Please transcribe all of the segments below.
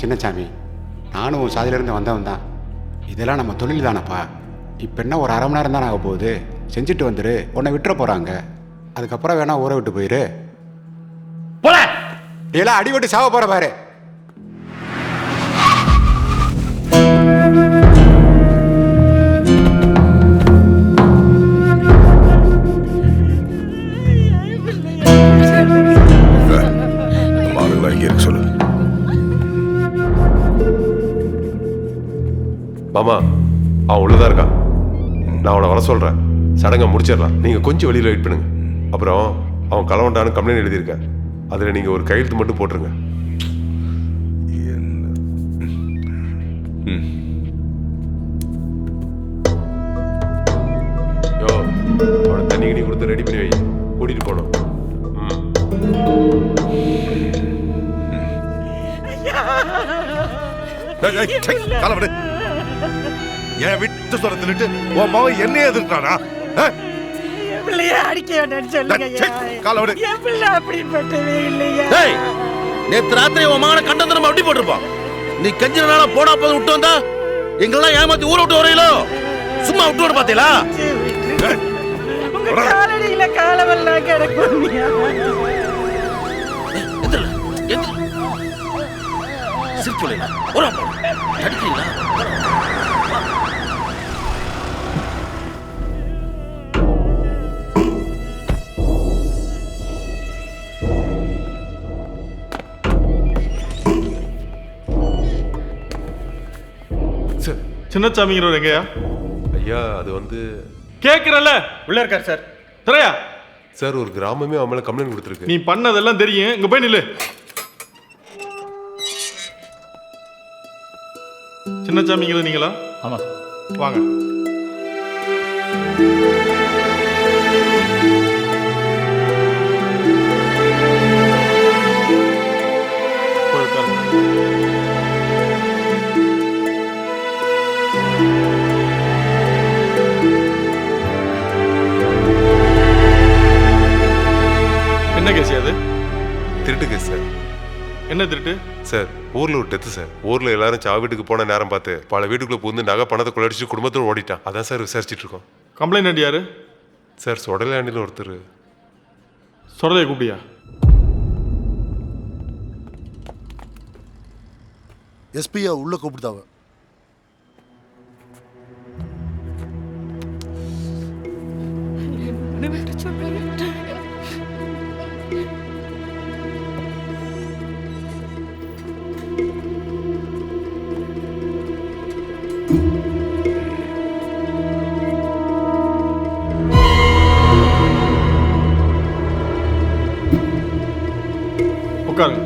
சின்னசாமி, நானும் உன் சாதியிலேருந்து வந்தவன் தான். இதெல்லாம் நம்ம தொழில் தானப்பா. இப்போ என்ன ஒரு 1/2 மணி நேரம் தான் ஆக போகுது. செஞ்சுட்டு வந்துரு, உன்னை விட்டுற போகிறாங்க. அதுக்கப்புறம் வேணா ஊரை விட்டு போயிரு. போல இதெல்லாம் அடிபட்டு சாவ போகிற பாரு. சொல்லு மாமா, அவன் உள்ளதான் இருக்கான். நான் அவனை வர சொல்றேன். சடங்கை முடிச்சிடலாம். நீங்க கொஞ்சம் வெளியில வெயிட் பண்ணுங்க. அப்புறம் அவன் கலவண்டான்னு கம்ப்ளைண்ட் எழுதியிருக்கேன். அதுல நீங்க ஒரு கையெழுத்து மட்டும் போட்டுருங்க. யோ, அவனை தண்ணி கிணி கொடுத்து ரெடி பண்ணி வை. கூட்டிட்டு போனோம். என் விட்டு சொல்லிட்டு உன் மகன் என்னையே எதிர்க்கிறானா? நேத்து ராத்திரி உன் மகனை கண்டந்தனம் அப்படி போட்டிருப்பான். நீ கஞ்சின நாளா போனா போது விட்டு வந்தா எங்களெல்லாம் ஏமாத்தி ஊரை விட்டு வரையிலோ சும்மா விட்டு வர பாத்தீங்களா? காலவெல்லாம் கிடக்கும். சின்னசாமிங்கிறவர் எங்கயா? ஐயா, அது வந்து கேக்குறல்ல. உள்ள இருக்கார் சார். தரையா சார், ஒரு கிராமமே அவன் மேல கம்ப்ளைண்ட் கொடுத்துருக்கு. நீ பண்ணதெல்லாம் தெரியும். இங்க போய் நில்லு. சின்னசாமிங்கிறது நீங்களா? ஆமா. வாங்க. என்ன கேஸ் அது? திருட்டு கேஸ் சார். என்ன திருட்டு சார்? ஊர்ல ஒரு டெத்து சார். ஊர்ல எல்லாரும் சாவு வீட்டுக்கு போன நேரம் பார்த்து பல வீட்டுக்குள்ள புகுந்து நகை பணத்தை கொள்ளடிச்சு குடும்பத்தோடு ஓடிட்டான். அதான் சார் விசாரிச்சுட்டு இருக்கோம். கம்ப்ளைண்ட் யாரு சார்? சொடலாண்டில ஒருத்தர். சொடலையை கூப்பிடியா? எஸ்பியா உள்ள கூப்பிடுதாவ. உட்காருங்க.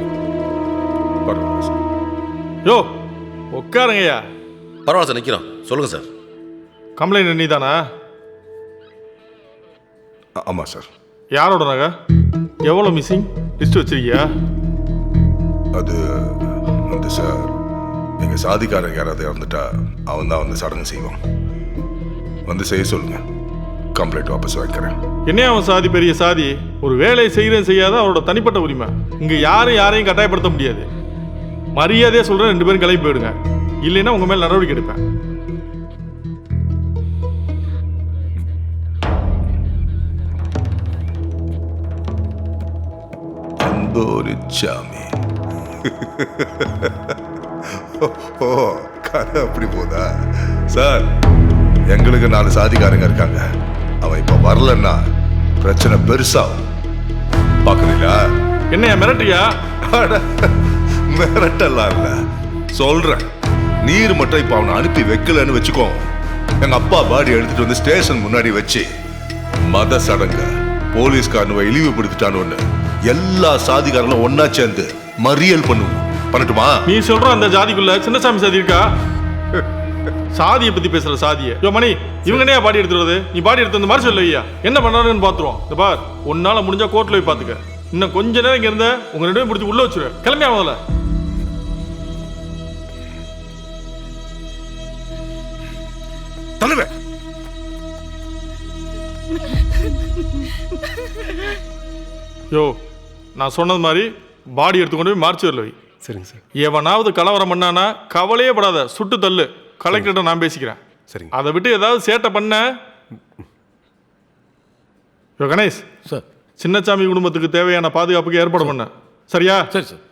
யோ, உட்காருங்கய்யா. பரவாயில்ல சார், நிக்கிறோம். சொல்லுங்க சார். கம்ப்ளைண்ட் நீதானா? ஆமா சார். யாரோட நகை? எவ்வளோ மிஸ்ஸிங் லிஸ்ட் வச்சிருக்கியா? அது வந்து சார், எங்க சாதிக்காரங்க யாராவது இறந்துட்டா அவன் தான் வந்து சடங்கு செய்வான். வந்து செய்ய சொல்லுங்க, கம்ப்ளைண்ட் வாபஸ் வாங்கிக்கிறேன். என்ன அவன் சாதி பெரிய சாதி? ஒரு வேலையை செய்யறேன் செய்யாத அவரோட தனிப்பட்ட உரிமை. இங்க யாரையும் கட்டாயப்படுத்த முடியாது. மரியாதையா சொல்றேன், 2 பேரும் கிளம்பி போயிடுங்க. இல்லைன்னா உங்க மேல நடவடிக்கை எடுப்பேன். அன்போரிச்சாமி. ஓ, கதை அப்படி போதா சார்? எங்களுக்கு 4 சாதிக்காரங்க இருக்காங்க. அவன் இப்ப வரலன்னா பிரச்சனை பெருசாகும். பாக்குறீங்களா? என்னையா மிரட்டியா? மிரட்டெல்லாம் இல்ல, சொல்றேன். நீர் மட்டும் இப்ப அவனை அனுப்பி வைக்கலன்னு வச்சுக்கோ, எங்க அப்பா பாடி எடுத்துட்டு வந்து ஸ்டேஷன் முன்னாடி வச்சு மத சடங்க போலீஸ்காரனுவை இழிவுபடுத்திட்டான்னு எல்லா சாதிக்காரங்களும் ஒன்னா சேர்ந்து மறியல் பண்ணுவோம். பண்ணட்டுமா? நீ சொல்ற அந்த ஜாதிக்குள்ள சின்னசாமி சாதி இருக்கா? சாதியை பத்தி பேசுற சாதியை. யோ மணி, இவங்க என்ன பாடி எடுத்துறது? நீ பாடி எடுத்து வந்து மாதிரி சொல்லுவியா? என்ன பண்ணாருன்னு பாத்துருவோம். இந்த பார், உன்னால முடிஞ்சா கோர்ட்ல போய் பாத்துக்க. இன்னும் கொஞ்ச நேரம் இங்க இருந்த உங்க 2 பேரும் பிடிச்சி உள்ள வச்சிருவேன். கிளம்பியா முதல்ல. தலைவர் யோ நான் சொன்னது மாதிரி பாடி எடுத்து கொண்டு போய் மார்ச்சுவரில் வை. சரிங்க சார். எவனாவது கலவரம் பண்ணானா கவலையே படாத, சுட்டு தள்ளு. கலெக்டர்கிட்ட நான் பேசிக்கிறேன். சரிங்க. அதை விட்டு ஏதாவது சேட்டை பண்ண. யோ கணேஷ் சார். சின்னசாமி குடும்பத்துக்கு தேவையான பாதுகாப்புக்கு ஏற்பாடு பண்ண. சரியா? சரி சார்.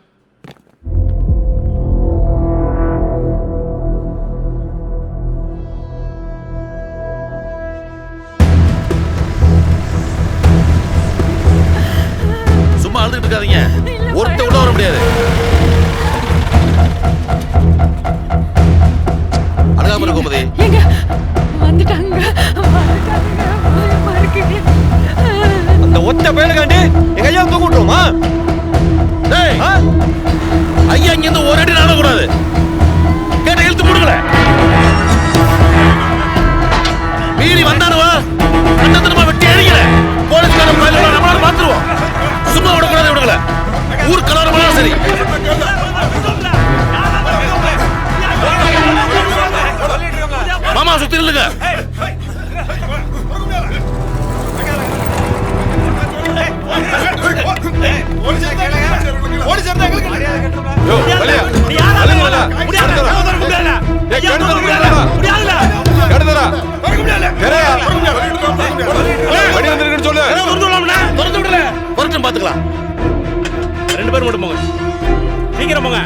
சும்மா அழுதுட்டு இருக்காதீங்க, ஒருத்த கூட வர முடியாது. அழகாம இருக்கும் கோமதி. எங்க வந்துட்டாங்க பயமா இருக்கு. அந்த ஒத்த பயலுக்காண்டி எங்க ஐயா தூக்க விட்டுருமா? டேய், ஐயா இங்க இருந்து ஒரு அடி நட கூடாது. கேட்ட இழுத்து போடுங்கள. மீறி வந்தானுவா கண்டத்தனமா வெட்டி அடிக்கல. போலீஸ்கார பயில நம்மளால பாத்துருவோம். சும்மா விடக்கூடாது விடுங்கள. ஊர் கலவரமா சரி. மாமா சுத்தி நில்லுங்க. யோ வலியா அலுங்க வல முடியாதுடா. ஏய் கெடுதற முடியாதுடா. கெடுதற கரையா வடி வந்திருக்குன்னு சொல்லு. திறந்து விடல. பொறுத்து பாத்துக்கலாம். ரெண்டு பேரும் மட்டும் போங்க. சீக்கிரம் போங்க.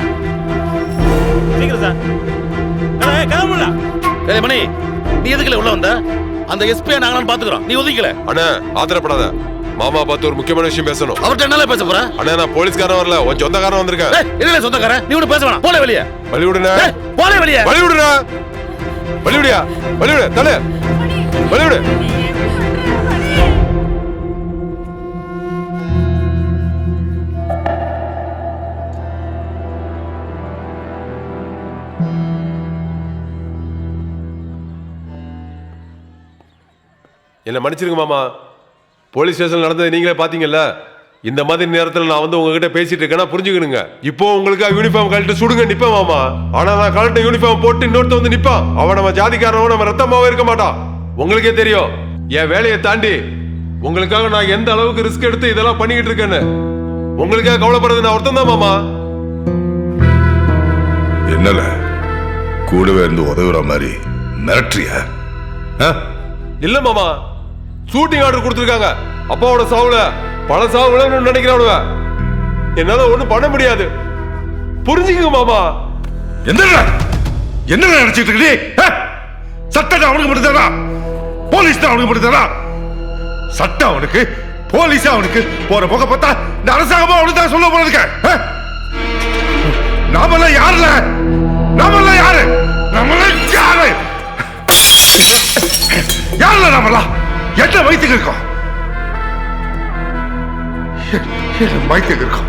சீக்கிரம் சார். கிளம்புல. ஏய் மணி, நீ எதுக்குல உள்ள வந்த? அந்த எஸ்பியை நாங்களும் பாத்துக்கிறோம், நீ ஒதுக்கல. அண்ணா ஆத்திரப்படாத. மாமா பார்த்து ஒரு முக்கியமான விஷயம் பேசணும். அவர்கிட்ட என்னால பேச போற? அண்ணா நான் போலீஸ்காரன் வரல, உன் சொந்தக்காரன் வந்திருக்கேன். என்ன சொந்தக்காரன்? நீ ஒண்ணு பேச வேணாம், போல வெளியே. வழி விடுண்ணா. போல வெளியே. வழி விடுண்ணா. வழி விடியா. வழி விடு தலை. வழி விடு. என்ன மன்னிச்சிருங்க மாமா. போலீஸ் ஸ்டேஷன் நடந்தது நீங்களே பாத்தீங்கல்ல. இந்த மாதிரி நேரத்தில் நான் வந்து உங்ககிட்ட பேசிட்டு இருக்கேன்னா புரிஞ்சுக்கணுங்க. இப்போ உங்களுக்கு யூனிஃபார்ம் கழட்டு சுடுங்க நிப்பேன் மாமா. ஆனா நான் கழட்ட யூனிஃபார்ம் போட்டு இன்னொருத்த வந்து நிப்பான். அவன் நம்ம ஜாதிக்காரனோ நம்ம ரத்தமாவே இருக்க மாட்டான். உங்களுக்கே தெரியும் என் வேலையை தாண்டி உங்களுக்காக நான் எந்த அளவுக்கு ரிஸ்க் எடுத்து இதெல்லாம் பண்ணிக்கிட்டு இருக்கேன்னு. உங்களுக்காக கவலைப்படுறது நான் ஒருத்தன் தான் மாமா. என்னல கூடவே இருந்து உதவுற மாதிரி மிரட்டுறியா? இல்ல மாமா, ஷூட்டிங் ஆர்டர் கொடுத்துருக்காங்க. அப்பாவோட சாவுல பல சாவுல நினைக்கிறவனுவ என்னால ஒண்ணும் பண்ண முடியாது. புரிஞ்சுக்கங்க மாமா. என்ன நினைச்சிட்டு இருக்க? சட்டம் அவனுக்கு மட்டும்தானா? போலீஸ் தான் அவனுக்கு மட்டும்தானா? சட்டம் அவனுக்கு, போலீஸ் அவனுக்கு. போற போக பார்த்தா இந்த அரசாங்கமா அவனுக்கு தான் சொல்ல போறதுக்கு. நாமெல்லாம் யாருல? நாமெல்லாம் யாரு? நம்மளாம் யாரு? யாருல நாமெல்லாம்? என்ன வயிற்றுக்கு இருக்கோம்? வயிற்றுக்கு இருக்கோம்.